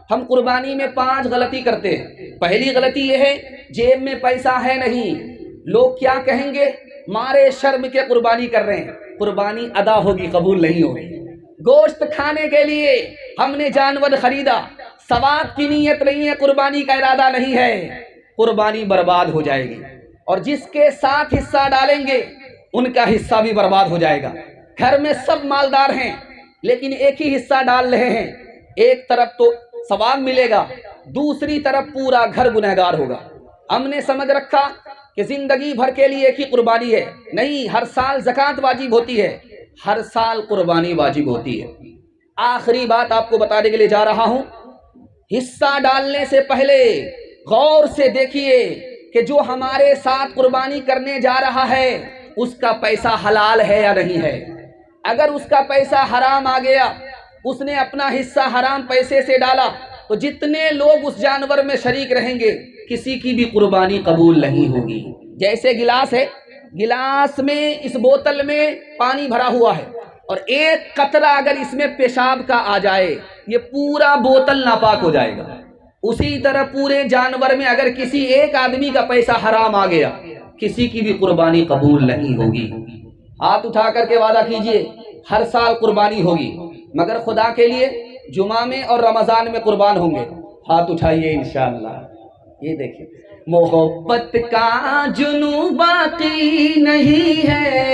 ہم قربانی میں 5 غلطی کرتے ہیں۔ پہلی غلطی یہ ہے جیب میں پیسہ ہے نہیں، لوگ کیا کہیں گے، مارے شرم کے قربانی کر رہے ہیں، قربانی ادا ہوگی قبول نہیں ہوگی۔ گوشت کھانے کے لیے ہم نے جانور خریدا، ثواب کی نیت نہیں ہے، قربانی کا ارادہ نہیں ہے، قربانی برباد ہو جائے گی، اور جس کے ساتھ حصہ ڈالیں گے ان کا حصہ بھی برباد ہو جائے گا۔ گھر میں سب مالدار ہیں لیکن ایک ہی حصہ ڈال رہے ہیں، ایک طرف تو ثواب ملے گا، دوسری طرف پورا گھر گنہگار ہوگا۔ ہم نے سمجھ رکھا کہ زندگی بھر کے لیے ایک ہی قربانی ہے، نہیں، ہر سال زکوٰۃ واجب ہوتی ہے، ہر سال قربانی واجب ہوتی ہے۔ آخری بات آپ کو بتانے کے لیے جا رہا ہوں، حصہ ڈالنے سے پہلے غور سے دیکھیے کہ جو ہمارے ساتھ قربانی کرنے جا رہا ہے اس کا پیسہ حلال ہے یا نہیں ہے۔ اگر اس کا پیسہ حرام آ گیا، اس نے اپنا حصہ حرام پیسے سے ڈالا، تو جتنے لوگ اس جانور میں شریک رہیں گے کسی کی بھی قربانی قبول نہیں ہوگی۔ جیسے گلاس ہے، گلاس میں اس بوتل میں پانی بھرا ہوا ہے اور ایک قطرہ اگر اس میں پیشاب کا آ جائے یہ پورا بوتل ناپاک ہو جائے گا۔ اسی طرح پورے جانور میں اگر کسی ایک آدمی کا پیسہ حرام آ گیا کسی کی بھی قربانی قبول نہیں ہوگی۔ ہاتھ اٹھا کر کے وعدہ کیجئے ہر سال قربانی ہوگی، مگر خدا کے لیے جمعہ میں اور رمضان میں قربان ہوں گے۔ ہاتھ اٹھائیے انشاءاللہ۔ یہ دیکھیں، محبت کا جنون باقی نہیں ہے،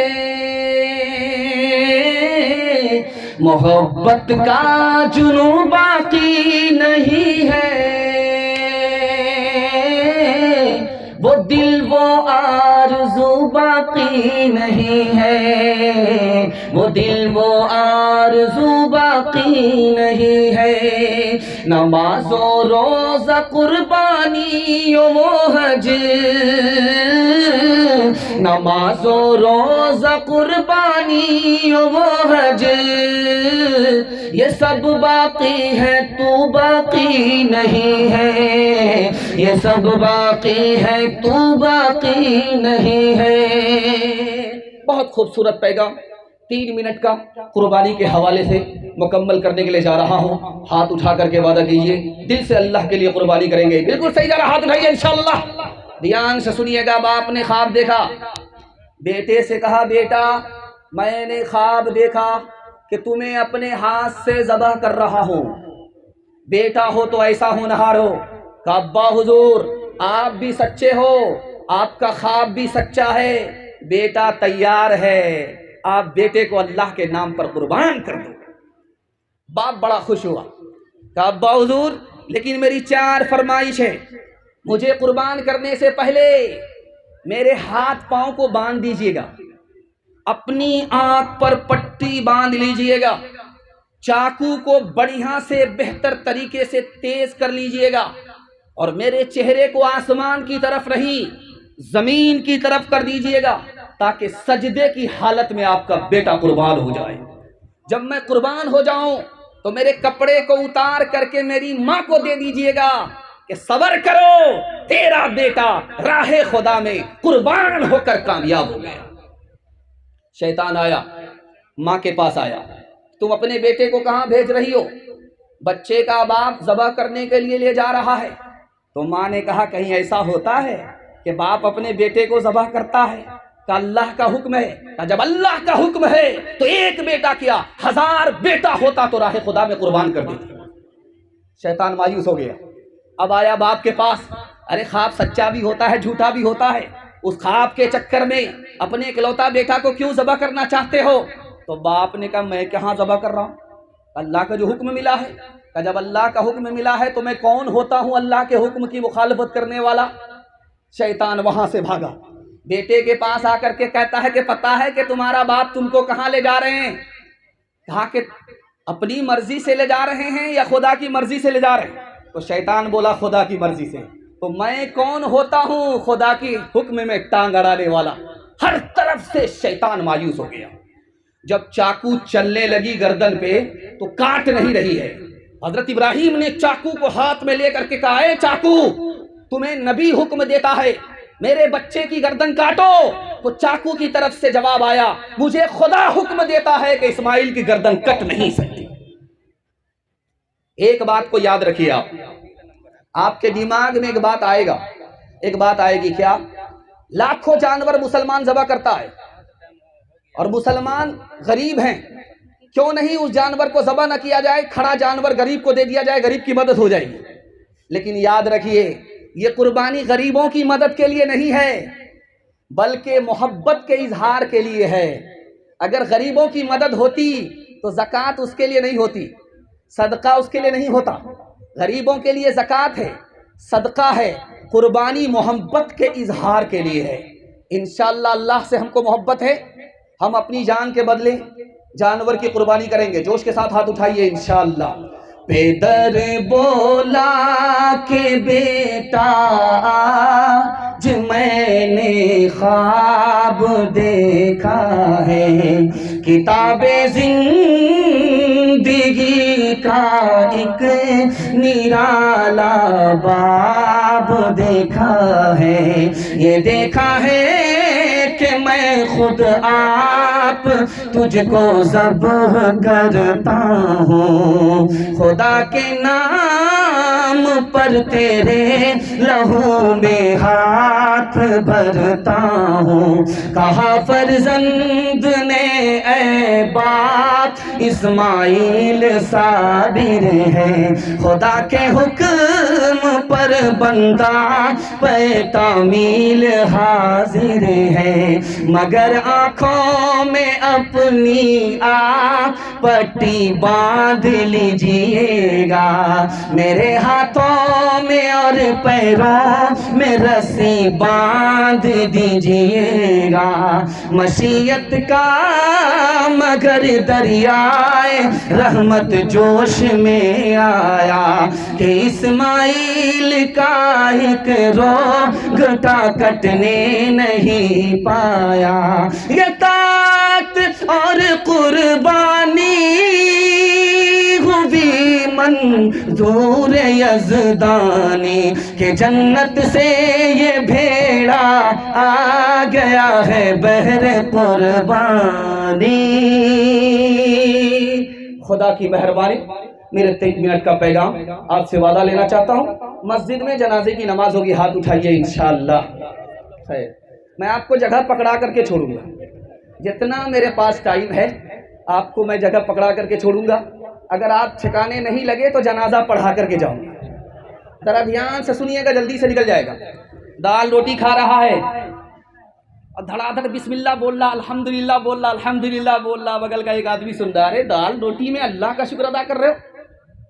محبت کا جنون باقی نہیں ہے، وہ دل وہ آرزو باقی نہیں ہے، وہ دل وہ آرزو باقی نہیں ہے، نماز و روزہ قربانی و حج، نماز و روزہ قربانی و حج، یہ سب باقی ہے تو باقی نہیں ہے، یہ سب باقی ہے تو باقی نہیں ہے۔ بہت خوبصورت پیغام 3 منٹ کا قربانی کے حوالے سے مکمل کرنے کے لیے جا رہا ہوں۔ ہاتھ اٹھا کر کے وعدہ کیجئے دل سے اللہ کے لیے قربانی کریں گے۔ بالکل صحیح جا رہا، ہاتھ اٹھائیے انشاءاللہ۔ دھیان سے سنیے گا، باپ نے خواب دیکھا، بیٹے سے کہا بیٹا میں نے خواب دیکھا کہ تمہیں اپنے ہاتھ سے ذبح کر رہا ہوں، بیٹا ہو تو ایسا ہونہار ہو۔ کہا ابا حضور آپ بھی سچے ہو، آپ کا خواب بھی سچا ہے، بیٹا تیار ہے، آپ بیٹے کو اللہ کے نام پر قربان کر دو۔ باپ بڑا خوش ہوا، کہا ابا حضور لیکن میری 4 فرمائش ہے، مجھے قربان کرنے سے پہلے میرے ہاتھ پاؤں کو باندھ دیجئے گا، اپنی آنکھ پر پٹی باندھ لیجئے گا، چاقو کو بڑھیا سے بہتر طریقے سے تیز کر لیجئے گا، اور میرے چہرے کو آسمان کی طرف نہیں زمین کی طرف کر دیجئے گا تاکہ سجدے کی حالت میں آپ کا بیٹا قربان ہو جائے۔ جب میں قربان ہو جاؤں تو میرے کپڑے کو اتار کر کے میری ماں کو دے دیجئے گا کہ صبر کرو تیرا بیٹا راہ خدا میں قربان ہو کر کامیاب ہو گیا۔ شیطان آیا، ماں کے پاس آیا، تم اپنے بیٹے کو کہاں بھیج رہی ہو؟ بچے کا باپ ذبح کرنے کے لیے لے جا رہا ہے۔ تو ماں نے کہا کہیں ایسا ہوتا ہے کہ باپ اپنے بیٹے کو ذبح کرتا ہے؟ کہ اللہ کا حکم ہے۔ کہ جب اللہ کا حکم ہے تو ایک بیٹا کیا 1000 بیٹا ہوتا تو راہ خدا میں قربان کر دیتا۔ شیطان مایوس ہو گیا، اب آیا باپ کے پاس، ارے خواب سچا بھی ہوتا ہے جھوٹا بھی ہوتا ہے، اس خواب کے چکر میں اپنے اکلوتا بیٹا کو کیوں ذبح کرنا چاہتے ہو؟ تو باپ نے کہا میں کہاں ذبح کر رہا ہوں، اللہ کا جو حکم ملا ہے۔ کہ جب اللہ کا حکم ملا ہے تو میں کون ہوتا ہوں اللہ کے حکم کی مخالفت کرنے والا؟ شیطان وہاں سے بھاگا، بیٹے کے پاس آ کر کے کہتا ہے کہ پتہ ہے کہ تمہارا باپ تم کو کہاں لے جا رہے ہیں؟ کہا کہ اپنی مرضی سے لے جا رہے ہیں یا خدا کی مرضی سے لے جا رہے ہیں؟ تو شیطان بولا خدا کی مرضی سے۔ تو میں کون ہوتا ہوں؟ خدا کی حکم میں ٹانگ اڑانے والا۔ ہر طرف سے شیطان مایوس ہو گیا۔ جب چاقو چلنے لگی گردن پہ تو کاٹ نہیں رہی ہے، حضرت ابراہیم نے چاقو کو ہاتھ میں لے کر کے کہا اے چاقو تمہیں نبی حکم دیتا ہے میرے بچے کی گردن کاٹو، تو چاقو کی طرف سے جواب آیا مجھے خدا حکم دیتا ہے کہ اسماعیل کی گردن کٹ نہیں سکتی۔ ایک بات کو یاد رکھیے، آپ کے دماغ میں ایک بات آئے گا، ایک بات آئے گی، کیا؟ لاکھوں جانور مسلمان ذبح کرتا ہے اور مسلمان غریب ہیں، کیوں نہیں اس جانور کو ذبح نہ کیا جائے، کھڑا جانور غریب کو دے دیا جائے، غریب کی مدد ہو جائے گی۔ لیکن یاد رکھیے، یہ قربانی غریبوں کی مدد کے لیے نہیں ہے، بلکہ محبت کے اظہار کے لیے ہے۔ اگر غریبوں کی مدد ہوتی تو زکوٰۃ اس کے لیے نہیں ہوتی، صدقہ اس کے لیے نہیں ہوتا۔ غریبوں کے لیے زکوٰۃ ہے، صدقہ ہے، قربانی محبت کے اظہار کے لیے ہے۔ انشاءاللہ اللہ سے ہم کو محبت ہے، ہم اپنی جان کے بدلے جانور کی قربانی کریں گے۔ جوش کے ساتھ ہاتھ اٹھائیے انشاءاللہ۔ پیدر بولا کہ بیٹا آج میں نے خواب دیکھا ہے، کتاب زندگی کا ایک نرالا باب دیکھا ہے، یہ دیکھا ہے کہ میں خود آپ تجھ کو ذبح کرتا ہوں، خدا کے نام پر تیرے لہو میں ہاتھ بھرتا ہوں۔ کہا فرزند نے اے باپ اسماعیل صابر ہے، خدا کے حکم پر بندہ پہ تعمیل حاضر ہے، مگر آنکھوں میں اپنی آپ پٹی باندھ لیجئے گا، میرے ہاتھوں میں اور پیروں میں رسی باندھ دیجئے گا، مشیت کا مگر دریائے رحمت جوش میں آیا کہ اسماعیل کا ایک روگٹا کٹنے نہیں پایا، یہ طاعت اور قربانی ہوئی منظور یزدانی کہ جنت سے یہ بھیڑا آ گیا ہے بہر قربانی۔ خدا کی مہربانی، میرے 3 منٹ کا پیغام آپ سے وعدہ لینا چاہتا ہوں، مسجد میں جنازے کی نماز ہوگی، ہاتھ اٹھائیے انشاءاللہ۔ خیر، میں آپ کو جگہ پکڑا کر کے چھوڑوں گا، جتنا میرے پاس ٹائم ہے آپ کو میں جگہ پکڑا کر کے چھوڑوں گا، اگر آپ ٹھکانے نہیں لگے تو جنازہ پڑھا کر کے جاؤں گا۔ ذرا دھیان سے سنیے گا، جلدی سے نکل جائے گا۔ دال روٹی کھا رہا ہے اور دھڑا دھڑ بسم اللہ بول رہا، الحمدللہ بول رہا، الحمدللہ بول رہا، بغل کا ایک آدمی سن رہا ہے، دال روٹی میں اللہ کا شکر ادا کر رہے ہو،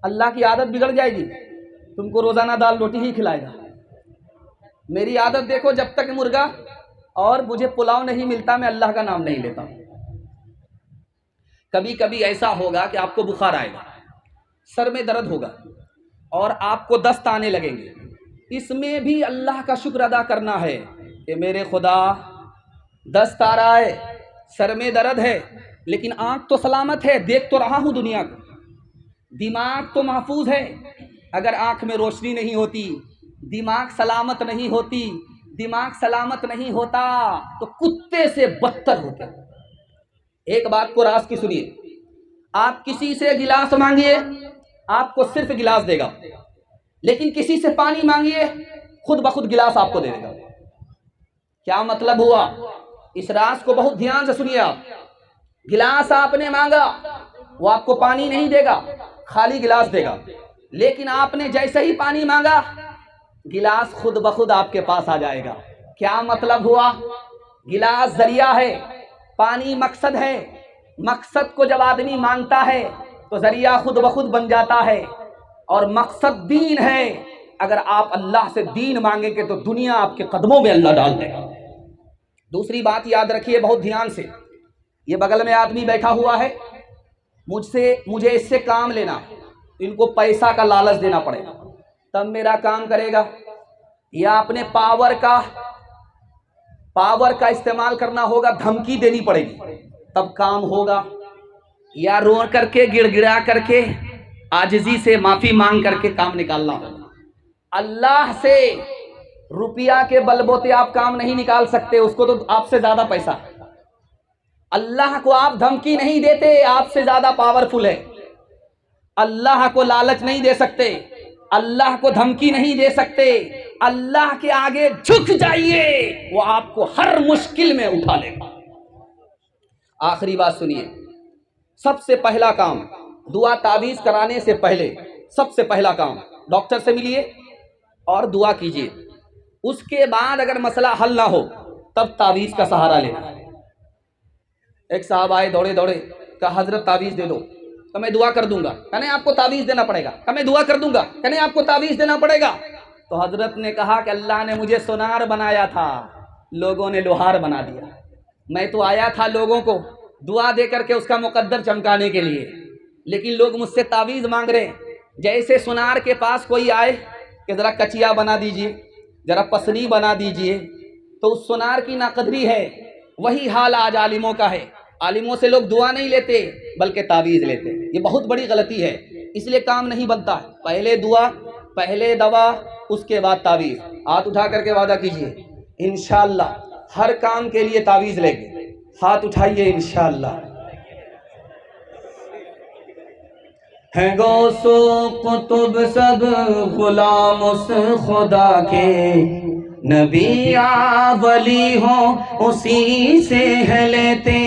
اللہ کی عادت بگڑ جائے گی، تم کو روزانہ دال روٹی ہی کھلائے گا۔ میری عادت دیکھو، جب تک مرغا اور مجھے پلاؤ نہیں ملتا میں اللہ کا نام نہیں لیتا۔ کبھی کبھی ایسا ہوگا کہ آپ کو بخار آئے گا، سر میں درد ہوگا اور آپ کو دست آنے لگیں گے، اس میں بھی اللہ کا شکر ادا کرنا ہے کہ میرے خدا دست آ رہا ہے، سر میں درد ہے، لیکن آنکھ تو سلامت ہے، دیکھ تو رہا ہوں دنیا کو، دماغ تو محفوظ ہے۔ اگر آنکھ میں روشنی نہیں ہوتی، دماغ سلامت نہیں ہوتی، دماغ سلامت نہیں ہوتا تو کتے سے بدتر ہوتے۔ ایک بات کو راز کی سنیے، آپ کسی سے گلاس مانگیے آپ کو صرف گلاس دے گا، لیکن کسی سے پانی مانگیے خود بخود گلاس آپ کو دے گا۔ کیا مطلب ہوا؟ اس راز کو بہت دھیان سے سنیے آپ۔ گلاس آپ نے مانگا، وہ آپ کو پانی نہیں دے گا، خالی گلاس دے گا، لیکن آپ نے جیسے ہی پانی مانگا گلاس خود بخود آپ کے پاس آ جائے گا۔ کیا مطلب ہوا؟ گلاس ذریعہ ہے، پانی مقصد ہے، مقصد کو جب آدمی مانگتا ہے تو ذریعہ خود بخود بن جاتا ہے، اور مقصد دین ہے۔ اگر آپ اللہ سے دین مانگیں گے تو دنیا آپ کے قدموں میں اللہ ڈال دے گا۔ دوسری بات یاد رکھیے بہت دھیان سے، یہ بغل میں آدمی بیٹھا ہوا ہے، مجھے اس سے کام لینا، ان کو پیسہ کا لالچ دینا پڑے گا تب میرا کام کرے گا، یا اپنے پاور کا استعمال کرنا ہوگا، دھمکی دینی پڑے گی تب کام ہوگا، یا رو کر کے گڑ گڑا کر کے عاجزی سے معافی مانگ کر کے کام نکالنا ہوگا۔ اللہ سے روپیہ کے بل بوتے آپ کام نہیں نکال سکتے، اس کو تو آپ سے زیادہ پیسہ ہے۔ اللہ کو آپ دھمکی نہیں دیتے، آپ سے زیادہ پاورفل ہے۔ اللہ کو لالچ نہیں دے سکتے، اللہ کو دھمکی نہیں دے سکتے، اللہ کے آگے جھک جائیے، وہ آپ کو ہر مشکل میں اٹھا لے گا۔ آخری بات سنیے، سب سے پہلا کام دعا تعویذ کرانے سے پہلے، سب سے پہلا کام ڈاکٹر سے ملیے اور دعا کیجیے، اس کے بعد اگر مسئلہ حل نہ ہو تب تعویذ کا سہارا لینا۔ ایک صاحب آئے دوڑے دوڑے، کہا حضرت تعویذ دے دو، کہ میں دعا کر دوں گا، کہ نہیں آپ کو تعویذ دینا پڑے گا، کہ میں دعا کر دوں گا، کہ نہیں آپ کو تعویذ دینا پڑے گا۔ تو حضرت نے کہا کہ اللہ نے مجھے سونار بنایا تھا، لوگوں نے لوہار بنا دیا، میں تو آیا تھا لوگوں کو دعا دے کر کے اس کا مقدر چمکانے کے لیے، لیکن لوگ مجھ سے تعویذ مانگ رہے ہیں۔ جیسے سونار کے پاس کوئی آئے کہ ذرا کچیا بنا دیجئے، ذرا پسلی بنا دیجئے، تو اس سونار کی ناقدری ہے، وہی حال آج عالموں کا ہے۔ عالموں سے لوگ دعا نہیں لیتے بلکہ تعویذ لیتے، یہ بہت بڑی غلطی ہے، اس لیے کام نہیں بنتا۔ پہلے دعا، پہلے دوا، اس کے بعد تعویذ۔ ہاتھ اٹھا کر کے وعدہ کیجئے انشاءاللہ ہر کام کے لیے تعویذ لیں گے، ہاتھ اٹھائیے انشاءاللہ۔ ہے غوث و قطب سب غلام اس خدا کے، نبی یا ولی ہوں اسی سے ہے لیتے۔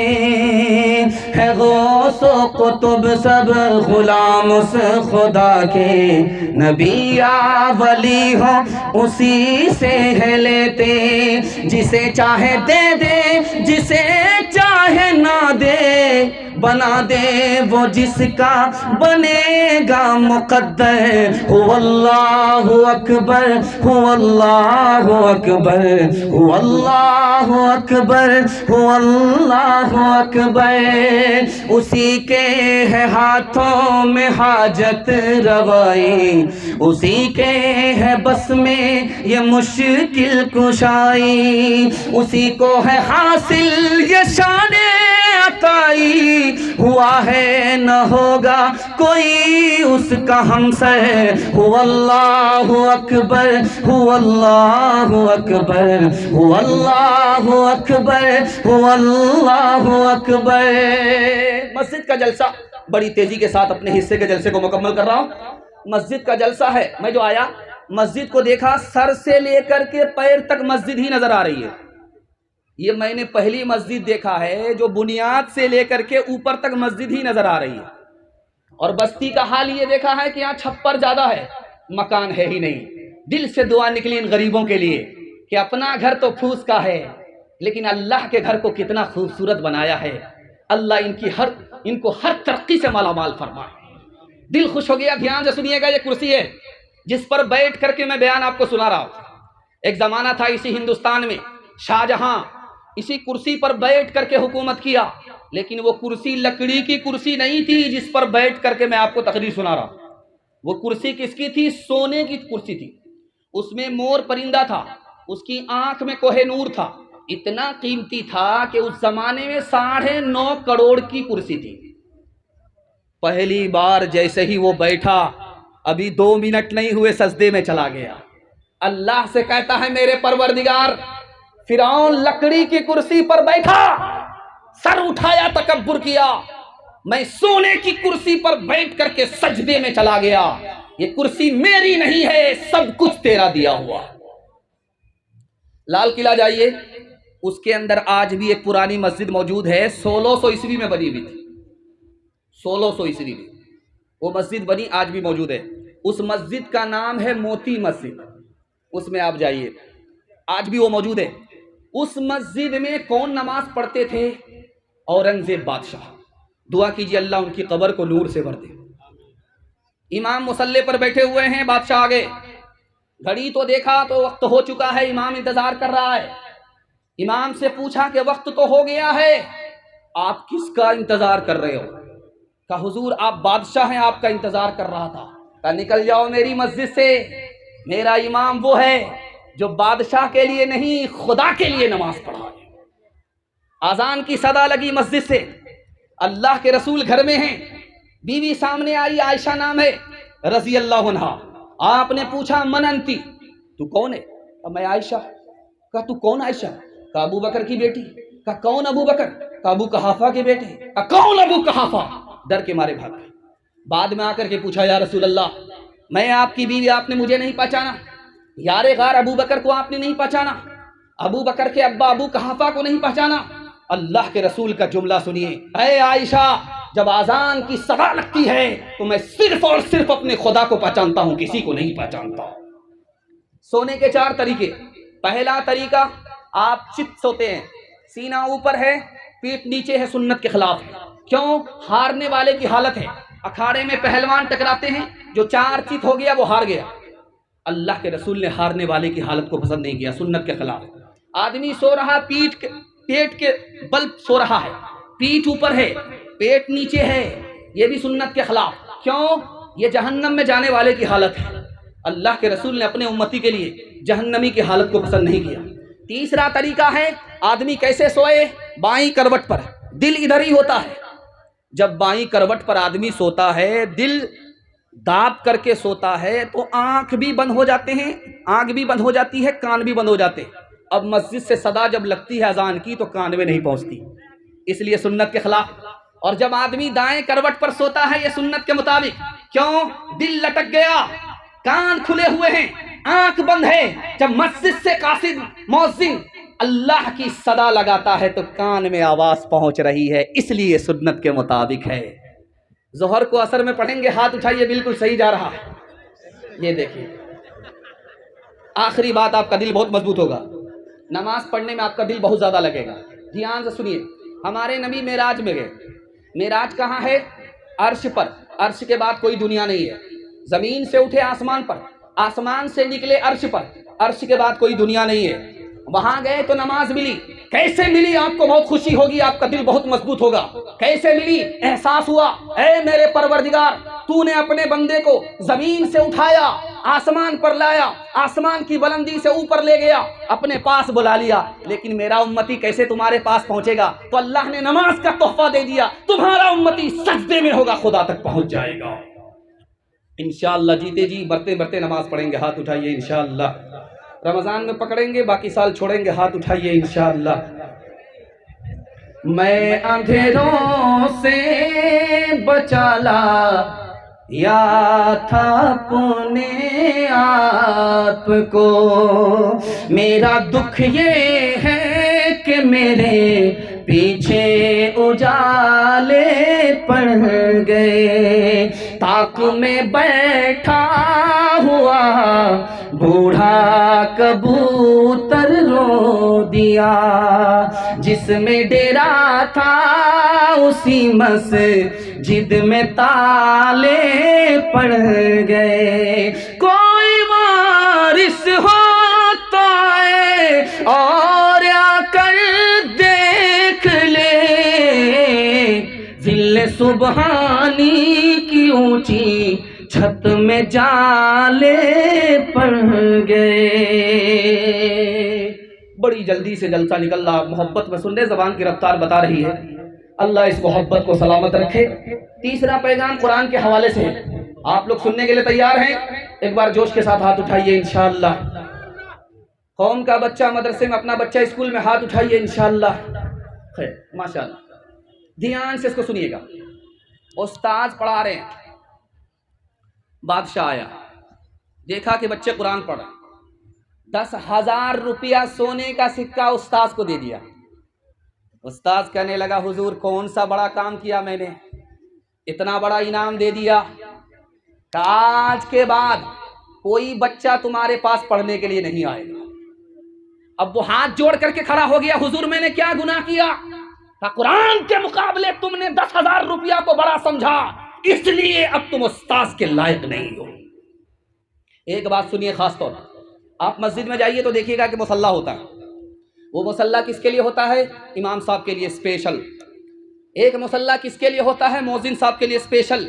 ہے غوث و قطب سب غلام اس خدا کے، نبی یا ولی ہوں اسی سے ہے لیتے۔ جسے چاہے دے دے، جسے چاہے نہ دے، بنا دے وہ جس کا بنے گا مقدر۔ هو اللہ اکبر، هو اللہ اکبر، هو اللہ اکبر، هو اللہ اکبر۔ اسی کے ہے ہاتھوں میں حاجت روائی، اسی کے ہے بس میں یہ مشکل کشائی، اسی کو ہے حاصل یہ شان عطائی۔ ہوا ہے نہ ہوگا کوئی اس کا ہمسر۔ هو اللہ اکبر، هو اللہ اکبر، هو اللہ اکبر، هو اللہ اکبر۔ مسجد کا جلسہ بڑی تیزی کے ساتھ اپنے حصے کے جلسے کو مکمل کر رہا ہوں۔ مسجد کا جلسہ ہے، میں جو آیا مسجد کو دیکھا، سر سے لے کر کے پیر تک مسجد ہی نظر آ رہی ہے۔ یہ میں نے پہلی مسجد دیکھا ہے جو بنیاد سے لے کر کے اوپر تک مسجد ہی نظر آ رہی ہے۔ اور بستی کا حال یہ دیکھا ہے کہ یہاں چھپر زیادہ ہے، مکان ہے ہی نہیں۔ دل سے دعا نکلی ان غریبوں کے لیے کہ اپنا گھر تو پھوس کا ہے لیکن اللہ کے گھر کو کتنا خوبصورت بنایا ہے۔ اللہ ان کو ہر ترقی سے مالا مال فرمائے۔ دل خوش ہو گیا۔ دھیان سے سنیے گا، یہ کرسی ہے جس پر بیٹھ کر کے میں بیان آپ کو سنا رہا ہوں۔ ایک زمانہ تھا اسی ہندوستان میں، شاہجہاں اسی کرسی پر بیٹھ کر کے حکومت کیا، لیکن وہ کرسی لکڑی کی کرسی نہیں تھی جس پر بیٹھ کر کے میں آپ کو تقریر سنا رہا ہوں۔ وہ کرسی کس کی تھی؟ سونے کی کرسی تھی، اس میں مور پرندہ تھا، اس کی آنکھ میں کوہ نور تھا، اتنا قیمتی تھا کہ اس زمانے میں 9.5 کروڑ کی کرسی تھی۔ پہلی بار جیسے ہی وہ بیٹھا، ابھی 2 منٹ نہیں ہوئے سجدے میں چلا گیا۔ اللہ سے کہتا ہے میرے پروردگار، فرعون لکڑی کی کرسی پر بیٹھا، سر اٹھایا، تکبر کیا، میں سونے کی کرسی پر بیٹھ کر کے سجدے میں چلا گیا۔ یہ کرسی میری نہیں ہے، سب کچھ تیرا دیا ہوا۔ لال قلعہ جائیے، اس کے اندر آج بھی ایک پرانی مسجد موجود ہے، 1600 عیسوی میں بنی ہوئی تھی۔ 1600 عیسوی میں وہ مسجد بنی، آج بھی موجود ہے۔ اس مسجد کا نام ہے موتی مسجد، اس میں آپ جائیے، آج بھی وہ موجود ہے۔ اس مسجد میں کون نماز پڑھتے تھے؟ اورنگزیب بادشاہ۔ دعا کیجیے اللہ ان کی قبر کو نور سے بھر دے۔ امام مصلی پر بیٹھے ہوئے ہیں، بادشاہ آگے، گھڑی تو دیکھا تو وقت ہو چکا ہے، امام انتظار کر رہا ہے۔ امام سے پوچھا کہ وقت تو ہو گیا ہے، آپ کس کا انتظار کر رہے ہو؟ کہا حضور آپ بادشاہ ہیں، آپ کا انتظار کر رہا تھا۔ کہا نکل جاؤ میری مسجد سے، میرا امام وہ ہے جو بادشاہ کے لیے نہیں خدا کے لیے نماز پڑھا ہے۔ اذان کی صدا لگی مسجد سے، اللہ کے رسول گھر میں ہیں، بیوی سامنے آئی، عائشہ نام ہے رضی اللہ عنہا۔ آپ نے پوچھا من انتی، تو کون ہے؟ کہا میں عائشہ۔ کہا تو کون عائشہ؟ کہا ابو بکر کی بیٹی۔ کہا کون ابو بکر؟ کہا ابو قحافہ کے بیٹے۔ کہا کون ابو قحافہ؟ ڈر کے مارے بھاگ گئے۔ بعد میں آ کر کے پوچھا یا رسول اللہ میں آپ کی بیوی, آپ نے مجھے نہیں پہچانا, یار غار ابو بکر کو آپ نے نہیں پہچانا, ابو بکر کے ابا ابو قحافہ کو نہیں پہچانا. اللہ کے رسول کا جملہ سنیے, اے عائشہ جب اذان کی صدا لگتی ہے تو میں صرف اور صرف اپنے خدا کو پہچانتا ہوں, کسی کو نہیں پہچانتا. سونے کے 4 طریقے. پہلا طریقہ, آپ چت سوتے ہیں, سینہ اوپر ہے, پیٹھ نیچے ہے, سنت کے خلاف ہے. کیوں؟ ہارنے والے کی حالت ہے. اکھاڑے میں پہلوان ٹکراتے ہیں, جو 4 چت ہو گیا وہ ہار گیا. اللہ کے رسول نے ہارنے والے کی حالت کو پسند نہیں کیا, سنت کے خلاف. آدمی سو رہا پیٹ کے بل سو رہا ہے, پیٹھ اوپر ہے, پیٹ نیچے ہے, یہ بھی سنت کے خلاف. کیوں؟ یہ جہنم میں جانے والے کی حالت ہے. اللہ کے رسول نے اپنے امتی کے لیے جہنمی کی حالت کو پسند نہیں کیا. تیسرا طریقہ ہے, آدمی کیسے سوئے؟ بائیں کروٹ پر, دل ادھر ہی ہوتا ہے. جب بائیں کروٹ پر آدمی سوتا ہے, دل داب کر کے سوتا ہے تو آنکھ بھی بند ہو جاتے ہیں, آنکھ بھی بند ہو جاتی ہے, کان بھی بند ہو جاتے ہیں. اب مسجد سے صدا جب لگتی ہے اذان کی تو کان میں نہیں پہنچتی, اس لیے سنت کے خلاف. اور جب آدمی دائیں کروٹ پر سوتا ہے یہ سنت کے مطابق. کیوں؟ دل لٹک گیا, کان کھلے ہوئے ہیں, آنکھ بند ہے. جب مسجد سے قاصد مؤذن اللہ کی صدا لگاتا ہے تو کان میں آواز پہنچ رہی ہے, اس لیے سنت کے مطابق ہے. ظہر کو اثر میں پڑھیں گے, ہاتھ اٹھائیے, بالکل صحیح جا رہا ہے. یہ دیکھیے, آخری بات, آپ کا دل بہت مضبوط ہوگا, نماز پڑھنے میں آپ کا دل بہت زیادہ لگے گا. دھیان سے سنیے. ہمارے نبی معراج میں گئے. معراج کہاں ہے؟ عرش پر. عرش کے بعد کوئی دنیا نہیں ہے. زمین سے اٹھے آسمان پر, آسمان سے نکلے عرش پر, عرش کے بعد کوئی دنیا نہیں ہے. وہاں گئے تو نماز ملی. کیسے ملی؟ آپ کو بہت خوشی ہوگی, آپ کا دل بہت مضبوط ہوگا. کیسے ملی؟ احساس ہوا, اے میرے پروردگار, تو نے اپنے بندے کو زمین سے اٹھایا, آسمان پر لایا, آسمان کی بلندی سے اوپر لے گیا, اپنے پاس بلا لیا, لیکن میرا امتی کیسے تمہارے پاس پہنچے گا؟ تو اللہ نے نماز کا تحفہ دے دیا, تمہارا امتی سجدے میں ہوگا, خدا تک پہنچ جائے گا. انشاءاللہ جیتے جی برتے برتے نماز پڑھیں گے, ہاتھ اٹھائیے انشاءاللہ. رمضان میں پکڑیں گے, باقی سال چھوڑیں گے, ہاتھ اٹھائیے انشاءاللہ. میں اندھیروں سے بچا لا یا تھا اپنے آپ کو, میرا دکھ یہ ہے کہ میرے پیچھے اجالے پڑ گئے. طاق میں بیٹھا ہوا بوڑھا کبوتر رو دیا, جس میں ڈیرا تھا اسی مسجد میں تالے پڑ گئے. کوئی وارث ہوتا ہے اور آ کر دیکھ لے, ذل سبحانی کی اونچی چھت میں جالے پڑ گئے. بڑی جلدی سے جلسہ نکل رہا, محبت میں سننے, زبان کی رفتار بتا رہی ہے. اللہ اس محبت کو سلامت رکھے. تیسرا پیغام قرآن کے حوالے سے ہے, آپ لوگ سننے کے لیے تیار ہیں؟ ایک بار جوش کے ساتھ ہاتھ اٹھائیے انشاءاللہ. قوم کا بچہ مدرسے میں, اپنا بچہ اسکول میں, ہاتھ اٹھائیے انشاءاللہ. خیر ماشاءاللہ. دھیان سے اس کو سنیے گا. استاد پڑھا رہے ہیں, بادشاہ آیا, دیکھا کہ بچے قرآن پڑھ رہے, 10,000 روپیہ سونے کا سکہ استاذ کو دے دیا. استاذ کہنے لگا حضور کون سا بڑا کام کیا میں نے, اتنا بڑا انعام دے دیا, کہ آج کے بعد کوئی بچہ تمہارے پاس پڑھنے کے لیے نہیں آئے گا. اب وہ ہاتھ جوڑ کر کے کھڑا ہو گیا, حضور میں نے کیا گناہ کیا؟ کہ قرآن کے مقابلے تم نے 10,000 روپیہ کو بڑا سمجھا, اس لیے اب تم استاذ کے لائق نہیں ہو. ایک بات سنیے خاص طور پر, آپ مسجد میں جائیے تو دیکھیے گا کہ مصلی ہوتا ہے. وہ مصلی کس کے لیے ہوتا ہے؟ امام صاحب کے لیے اسپیشل. ایک مصلی کس کے لیے ہوتا ہے؟ مؤذن صاحب کے لیے اسپیشل.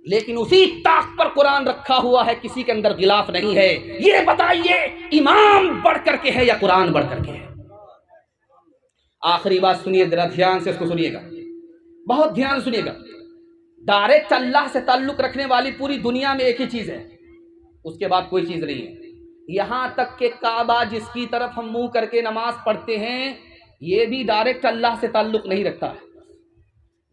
لیکن اسی طاق پر قرآن رکھا ہوا ہے, کسی کے اندر غلاف نہیں ہے. یہ بتائیے امام بڑھ کر کے ہے یا قرآن بڑھ کر کے ہے؟ آخری بات سنیے, ذرا دھیان سے اس کو سنیے گا, بہت دھیان سنیے گا. ڈائریکٹ اللہ سے تعلق رکھنے والی پوری دنیا میں ایک ہی چیز ہے, اس کے بعد کوئی چیز نہیں ہے. یہاں تک کہ کعبہ جس کی طرف ہم منہ کر کے نماز پڑھتے ہیں, یہ بھی ڈائریکٹ اللہ سے تعلق نہیں رکھتا ہے.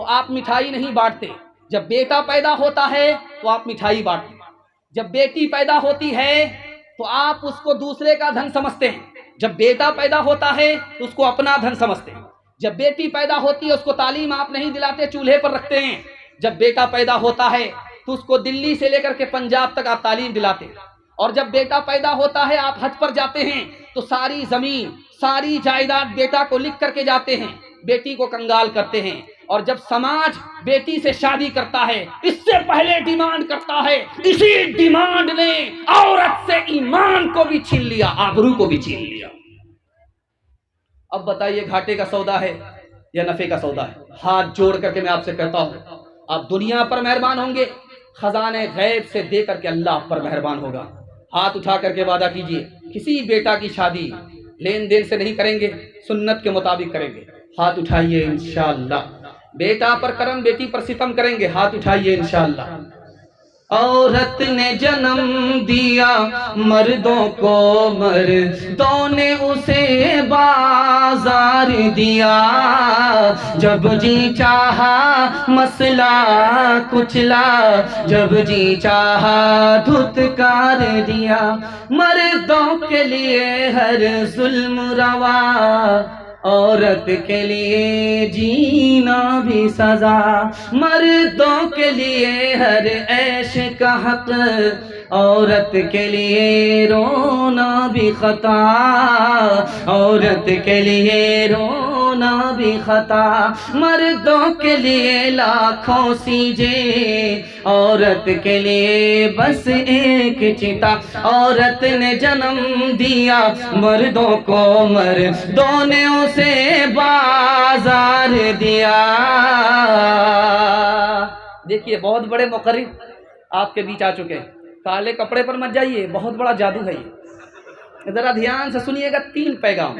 تو آپ مٹھائی نہیں بانٹتے، جب بیٹا پیدا ہوتا ہے تو آپ مٹھائی بانٹتے، جب بیٹی پیدا ہوتی ہے تو آپ اس کو دوسرے کا دھن سمجھتے ہیں، جب بیٹا پیدا ہوتا ہے تو اس کو اپنا دھن سمجھتے ہیں، جب بیٹی پیدا ہوتی ہے اس کو تعلیم آپ نہیں دلاتے، چولہے پر رکھتے ہیں، جب بیٹا پیدا ہوتا ہے تو اس کو دلی سے لے کر کے پنجاب تک آپ تعلیم دلاتے ہیں، اور جب بیٹا پیدا ہوتا ہے آپ حج پر جاتے ہیں تو ساری زمین ساری جائیداد بیٹا کو لکھ کر کے جاتے ہیں، بیٹی کو کنگال کرتے ہیں، اور جب سماج بیٹی سے شادی کرتا ہے اس سے پہلے ڈیمانڈ کرتا ہے، اسی ڈیمانڈ نے عورت سے ایمان کو بھی چھین لیا، آبرو کو بھی چھین لیا۔ اب بتائیے گھاٹے کا سودا ہے یا نفع کا سودا ہے؟ ہاتھ جوڑ کر کے میں آپ سے کہتا ہوں آپ دنیا پر مہربان ہوں گے، خزانے غیب سے دے کر کے اللہ آپ پر مہربان ہوگا۔ ہاتھ اٹھا کر کے وعدہ کیجئے کسی بیٹا کی شادی لین دین سے نہیں کریں گے، سنت کے مطابق کریں گے۔ ہاتھ اٹھائیے انشاءاللہ۔ بیٹا پر کرم بیٹی پر ستم کریں گے، ہاتھ اٹھائیے انشاءاللہ۔ عورت نے جنم دیا مردوں کو، مردوں نے اسے بازار دیا، جب جی چاہا مسئلہ کچلا، جب جی چاہا دھتکار دیا، مردوں کے لیے ہر ظلم روا، عورت کے لیے جینا بھی سزا، مردوں کے لیے ہر عیش کا حق، عورت کے لیے رونا بھی خطا، عورت کے لیے رونا بھی خطا، مردوں کے لیے لاکھوں سیجے، عورت کے لیے بس ایک چتا، عورت نے جنم دیا مردوں کو، مردوں نے اسے بازار دیا۔ دیکھیے بہت بڑے مقرر آپ کے بیچ آ چکے ہیں، کالے کپڑے پر مت جائیے، بہت بڑا جادو ہے یہ۔ ذرا دھیان سے سنیے گا، 3 پیغام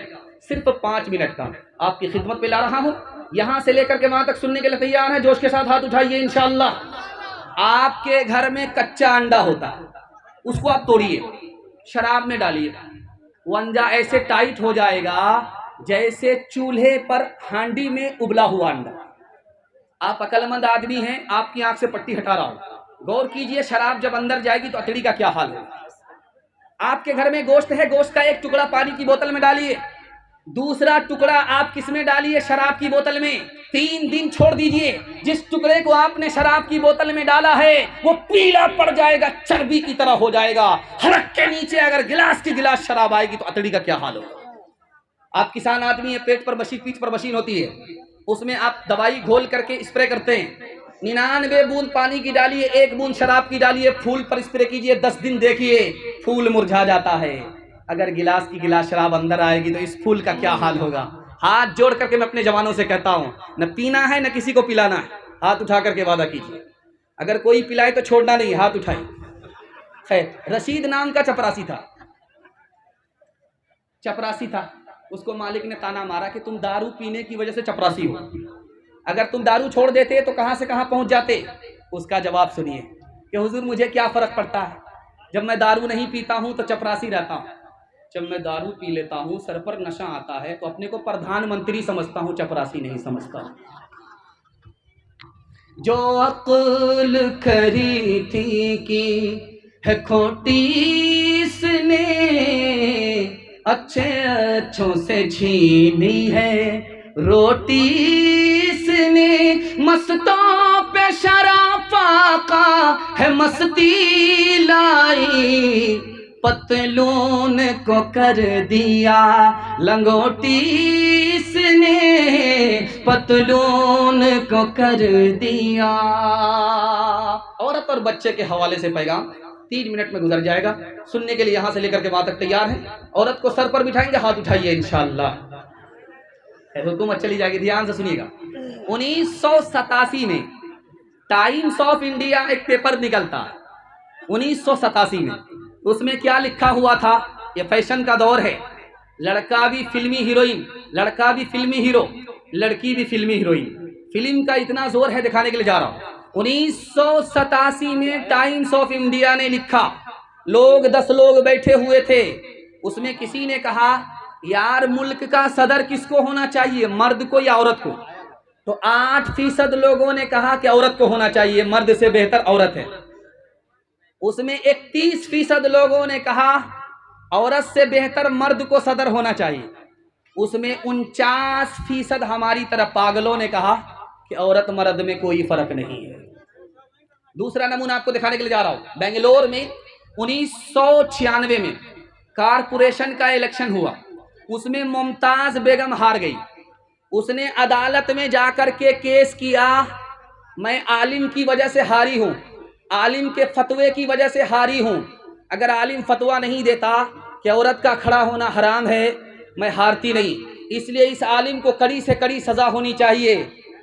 صرف 5 منٹ کا آپ کی خدمت پہ لا رہا ہوں، یہاں سے لے کر کے وہاں تک سننے کے لیے تیار ہیں؟ جوش کے ساتھ ہاتھ اٹھائیے انشاءاللہ۔ آپ کے گھر میں کچا انڈا ہوتا ہے، اس کو آپ توڑیے، شراب میں ڈالیے، وہ انڈا ایسے ٹائٹ ہو جائے گا جیسے چولہے پر ہانڈی میں ابلا ہوا انڈا۔ آپ عقل مند آدمی ہیں، آپ کی آنکھ سے پٹی ہٹا رہا ہوں، غور کیجئے شراب جب اندر جائے گی تو اتڑی کا کیا حال ہے۔ آپ کے گھر میں گوشت ہے، گوشت کا ایک ٹکڑا پانی کی بوتل میں ڈالیے، دوسرا ٹکڑا آپ کس میں ڈالیے؟ شراب کی بوتل میں، 3 دن چھوڑ دیجئے، جس ٹکڑے کو آپ نے شراب کی بوتل میں ڈالا ہے وہ پیلا پڑ جائے گا، چربی کی طرح ہو جائے گا، حلق کے نیچے اگر گلاس کی گلاس شراب آئے گی تو اتڑی کا کیا حال ہوگا۔ آپ کسان آدمی ہیں، پیٹ پر مشین پیٹھ پر مشین ہوتی ہے، اس میں آپ دوائی گھول کر کے اسپرے کرتے ہیں، 99 بوند پانی کی ڈالیے، 1 بوند شراب کی ڈالیے، پھول پر اسپرے کیجئے، 10 دن دیکھیے پھول مرجھا جاتا ہے۔ اگر گلاس کی گلاس شراب اندر آئے گی تو اس پھول کا کیا حال ہوگا۔ ہاتھ جوڑ کر کے میں اپنے جوانوں سے کہتا ہوں، نہ پینا ہے نہ کسی کو پلانا ہے، ہاتھ اٹھا کر کے وعدہ کیجئے، اگر کوئی پلائے تو چھوڑنا نہیں، ہاتھ اٹھائیں۔ خیر، رشید نام کا چپراسی تھا، اس کو مالک نے تانا مارا کہ تم دارو پینے کی وجہ سے چپراسی ہو، اگر تم دارو چھوڑ دیتے تو کہاں سے کہاں پہنچ جاتے۔ اس کا جواب سنیے کہ حضور مجھے کیا فرق پڑتا ہے، جب میں دارو نہیں پیتا ہوں تو چپراسی رہتا ہوں، جب میں دارو پی لیتا ہوں سر پر نشہ آتا ہے تو اپنے کو پردھان منتری سمجھتا ہوں، چپراسی نہیں سمجھتا۔ جو عقل کھری تھی کی ہے کھوٹی، اس نے اچھے اچھوں سے چھینی ہے روٹی، اس نے مستوں پہ شراب کا ہے مستی لائی، پتلون کو کر دیا لنگوٹی، اس نے پتلون کو کر دیا۔ عورت اور بچے کے حوالے سے پیغام 3 منٹ میں گزر جائے گا، سننے کے لیے یہاں سے لے کر کے وہاں تک تیار ہیں؟ عورت کو سر پر بٹھائیں گے، ہاتھ اٹھائیے انشاءاللہ۔ حکومت چلی جائے گی، دھیان سے سنیے گا۔ 1987 میں ٹائمز آف انڈیا ایک پیپر نکلتا ہے، 1987 میں، اس میں کیا لکھا ہوا تھا؟ یہ فیشن کا دور ہے، لڑکا بھی فلمی ہیروئن، لڑکا بھی فلمی ہیرو، لڑکی بھی فلمی ہیروئن، فلم کا اتنا زور ہے دکھانے کے لیے جا رہا ہوں۔ 1987 میں ٹائمز آف انڈیا نے لکھا، لوگ 10 لوگ بیٹھے ہوئے تھے، اس میں کسی نے کہا یار ملک کا صدر کس کو ہونا چاہیے، مرد کو یا عورت کو؟ تو 8% لوگوں نے کہا کہ عورت کو ہونا چاہیے، مرد سے بہتر عورت ہے۔ اس میں 31% لوگوں نے کہا عورت سے بہتر مرد کو صدر ہونا چاہیے۔ اس میں 49% ہماری طرح پاگلوں نے کہا کہ عورت مرد میں کوئی فرق نہیں ہے۔ دوسرا نمونہ آپ کو دکھانے کے لیے جا رہا ہوں۔ بنگلور میں 1996 میں کارپوریشن کا الیکشن ہوا، اس میں ممتاز بیگم ہار گئی۔ اس نے عدالت میں جا کر کے کیس کیا، میں عالم کی وجہ سے ہاری ہوں، عالم کے فتوے کی وجہ سے ہاری ہوں، اگر عالم فتویٰ نہیں دیتا کہ عورت کا کھڑا ہونا حرام ہے میں ہارتی نہیں، اس لیے اس عالم کو کڑی سے کڑی سزا ہونی چاہیے،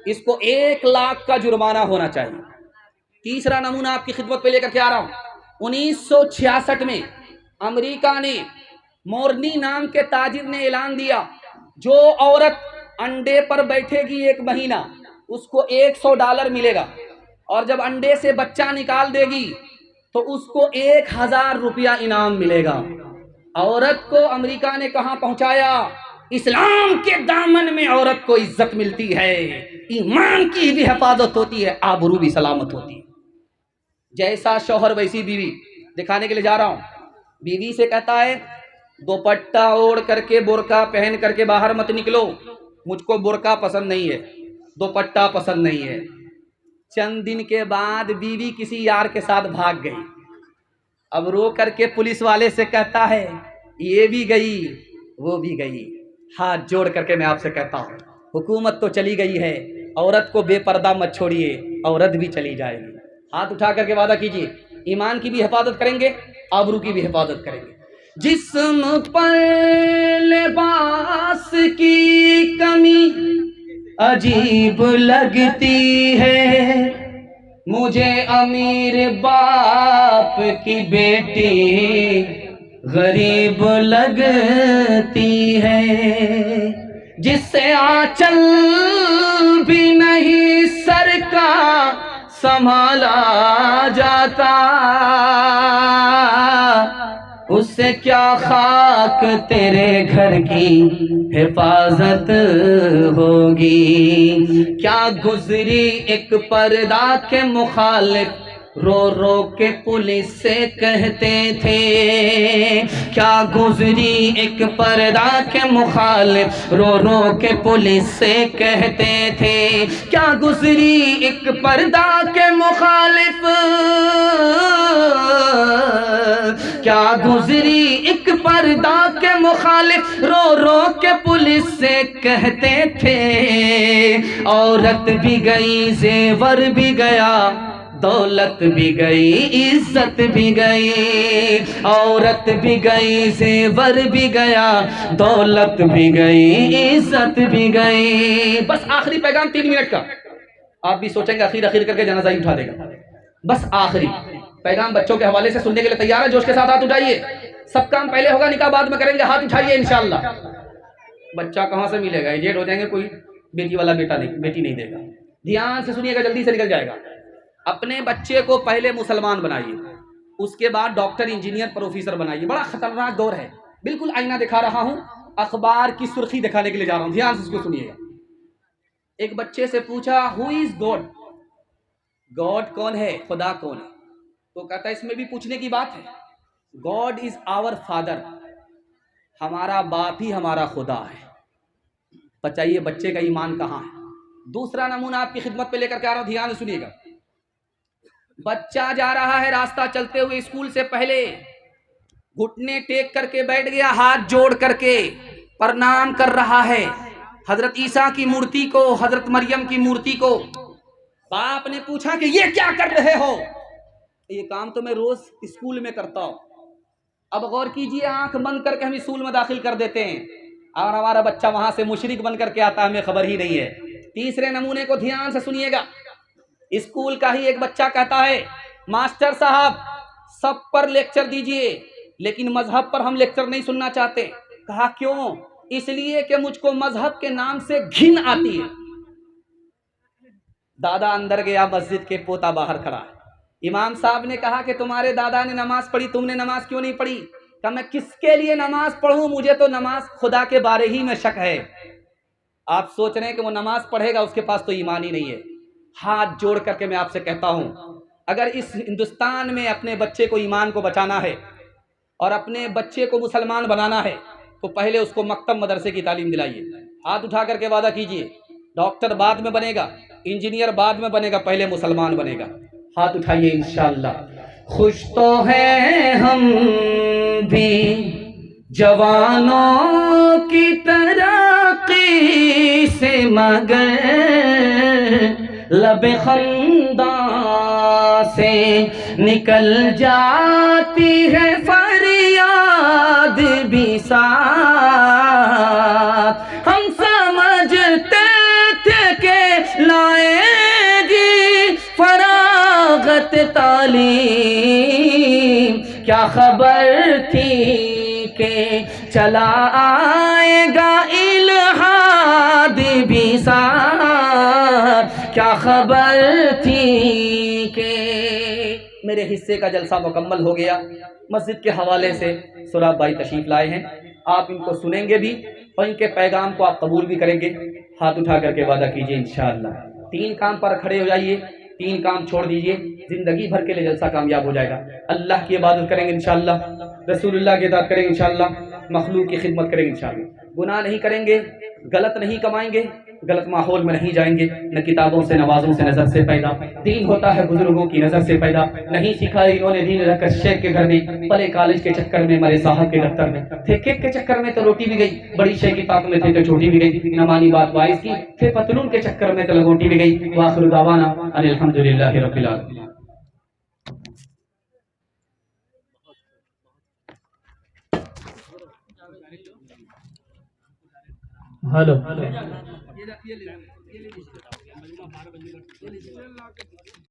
اس کو 1 لاکھ کا جرمانہ ہونا چاہیے۔ تیسرا نمونہ آپ کی خدمت پہ لے کر کے آ رہا ہوں۔ 1966 میں امریکہ نے مورنی نام کے تاجر نے اعلان دیا، جو عورت انڈے پر بیٹھے گی 1 مہینہ اس کو $100 ملے گا، اور جب انڈے سے بچہ نکال دے گی تو اس کو 1000 روپیہ انعام ملے گا۔ عورت کو امریکہ نے کہاں پہنچایا؟ اسلام کے دامن میں عورت کو عزت ملتی ہے، ایمان کی بھی حفاظت ہوتی ہے، آبرو بھی سلامت ہوتی ہے۔ جیسا شوہر ویسی بیوی، دکھانے کے لیے جا رہا ہوں۔ بیوی سے کہتا ہے دوپٹہ اوڑھ کر کے برقع پہن کر کے باہر مت نکلو، مجھ کو برقع پسند نہیں ہے، دوپٹہ پسند نہیں ہے۔ چند دن کے بعد بیوی کسی یار کے ساتھ بھاگ گئی، اب رو کر کے پولیس والے سے کہتا ہے یہ بھی گئی وہ بھی گئی۔ ہاتھ جوڑ کر کے میں آپ سے کہتا ہوں حکومت تو چلی گئی ہے، عورت کو بے پردہ مت چھوڑیے، عورت بھی چلی جائے گی۔ ہاتھ اٹھا کر کے وعدہ کیجیے ایمان کی بھی حفاظت کریں گے، آبرو کی بھی حفاظت کریں گے۔ جسم پر لباس کی کمی عجیب لگتی ہے، مجھے امیر باپ کی بیٹی غریب لگتی ہے، جس سے آنچل بھی نہیں سر کا سنبھالا جاتا، اس سے کیا خاک تیرے گھر کی حفاظت ہوگی۔ کیا گزری ایک پردہ کے مخالف رو رو کے پولیس سے کہتے تھے، کیا گزری ایک پردہ کے مخالف رو رو کے پولیس سے کہتے تھے، کیا گزری ایک پردہ کے مخالف، کیا گزری ایک پردہ کے مخالف رو رو کے پولیس سے کہتے تھے، عورت بھی گئی زیور بھی گیا دولت بھی گئی عزت بھی گئی، عورت بھی گئی زیور بھی گیا دولت بھی گئی عزت بھی گئی۔ بس آخری پیغام 3 منٹ کا، آپ بھی سوچیں گے اخیر کر کے جنازہ ہی اٹھا دے گا۔ بس آخری پیغام بچوں کے حوالے سے سننے کے لیے تیار ہے؟ جوش کے ساتھ ہاتھ اٹھائیے، سب کام پہلے ہوگا نکاح بعد میں کریں گے، ہاتھ اٹھائیے انشاءاللہ۔ بچہ کہاں سے ملے گا؟ ایجیڈ ہو جائیں گے، کوئی بیٹی والا بیٹی نہیں دے گا۔ دھیان سے سنیے گا، جلدی سے نکل جائے گا۔ اپنے بچے کو پہلے مسلمان بنائیے، اس کے بعد ڈاکٹر انجینئر پروفیسر بنائیے۔ بڑا خطرناک دور ہے، بالکل آئینہ دکھا رہا ہوں، اخبار کی سرخی دکھانے کے لیے جا رہا ہوں، دھیان سے اس کو سنیے گا۔ ایک بچے سے پوچھا ہو از گاڈ، گاڈ کون ہے، خدا کون ہے؟ تو کہتا ہے اس میں بھی پوچھنے کی بات ہے، گاڈ از آور فادر، ہمارا باپ ہی ہمارا خدا ہے۔ بتائیے بچے کا ایمان کہاں ہے؟ دوسرا نمونہ آپ کی خدمت پہ لے کر کے آ رہا ہوں، دھیان سے سنیے گا۔ بچہ جا رہا ہے راستہ چلتے ہوئے، اسکول سے پہلے گھٹنے ٹیک کر کے بیٹھ گیا، ہاتھ جوڑ کر کے پرنام کر رہا ہے حضرت عیسیٰ کی مورتی کو، حضرت مریم کی مورتی کو۔ باپ نے پوچھا کہ یہ کیا کر رہے ہو؟ یہ کام تو میں روز اسکول میں کرتا ہوں۔ اب غور کیجئے، آنکھ بند کر کے ہم اسکول میں داخل کر دیتے ہیں اور ہمارا بچہ وہاں سے مشرک بن کر کے آتا ہے، ہمیں خبر ہی نہیں ہے۔ تیسرے نمونے کو دھیان سے سنیے گا۔ اسکول کا ہی ایک بچہ کہتا ہے ماسٹر صاحب سب پر لیکچر دیجئے لیکن مذہب پر ہم لیکچر نہیں سننا چاہتے۔ کہا کیوں؟ اس لیے کہ مجھ کو مذہب کے نام سے گھن آتی ہے۔ دادا اندر گیا مسجد کے، پوتا باہر کھڑا ہے۔ امام صاحب نے کہا کہ تمہارے دادا نے نماز پڑھی، تم نے نماز کیوں نہیں پڑھی؟ کہ میں کس کے لیے نماز پڑھوں، مجھے تو نماز خدا کے بارے ہی میں شک ہے۔ آپ سوچ رہے ہیں کہ وہ نماز پڑھے گا، اس کے پاس تو ایمان ہی نہیں ہے۔ ہاتھ جوڑ کر کے میں آپ سے کہتا ہوں، اگر اس ہندوستان میں اپنے بچے کو ایمان کو بچانا ہے اور اپنے بچے کو مسلمان بنانا ہے تو پہلے اس کو مکتب مدرسے کی تعلیم دلائیے۔ ہاتھ اٹھا کر کے وعدہ کیجئے، ڈاکٹر بعد میں بنے گا، انجینئر بعد میں بنے گا، پہلے مسلمان بنے گا۔ ہاتھ اٹھائیے انشاءاللہ۔ خوش تو ہیں ہم بھی جوانوں کی ترقی سے، مگر لب خنداں سے نکل جاتی ہے فریاد بھی ساتھ۔ ہم سمجھتے تھے کہ لائے گی فراغت تعلیم، کیا خبر تھی کہ چلا آئے گا الہاد بھی ساتھ، کیا خبر تھی کہ۔ میرے حصے کا جلسہ مکمل ہو گیا۔ مسجد کے حوالے سے سراب بھائی تشریف لائے ہیں، آپ ان کو سنیں گے بھی اور ان کے پیغام کو آپ قبول بھی کریں گے۔ ہاتھ اٹھا کر کے وعدہ کیجئے انشاءاللہ۔ 3 کام پر کھڑے ہو جائیے، 3 کام چھوڑ دیجئے، زندگی بھر کے لیے جلسہ کامیاب ہو جائے گا۔ اللہ کی عبادت کریں گے انشاءاللہ، رسول اللہ کی اطاعت کریں گے انشاءاللہ، مخلوق کی خدمت کریں گے انشاءاللہ، گناہ نہیں کریں گے، غلط نہیں کمائیں گے، غلط ماحول میں نہیں جائیں گے، نہ کتابوں سے نوازوں سے نظر سے پیدا۔ دین ہوتا ہے بزرگوں کی نظر سے پیدا، نہیں سیکھا انہوں نے دین رکھ کر شیخ کے گھر میں، پلے کالج کے چکر میں، مرے صاحب کے دفتر میں، تھے کیک کے چکر میں تو روٹی بھی گئی، بڑی شے کی طاقت میں تھے تو چھوٹی بھی گئی، نہ مانی بات وائز کی، تھے پتلون کے چکر میں تو لگوٹی بھی گئی۔ وآخر دعوانا ان الحمدللہ رب العالمین۔ ہلو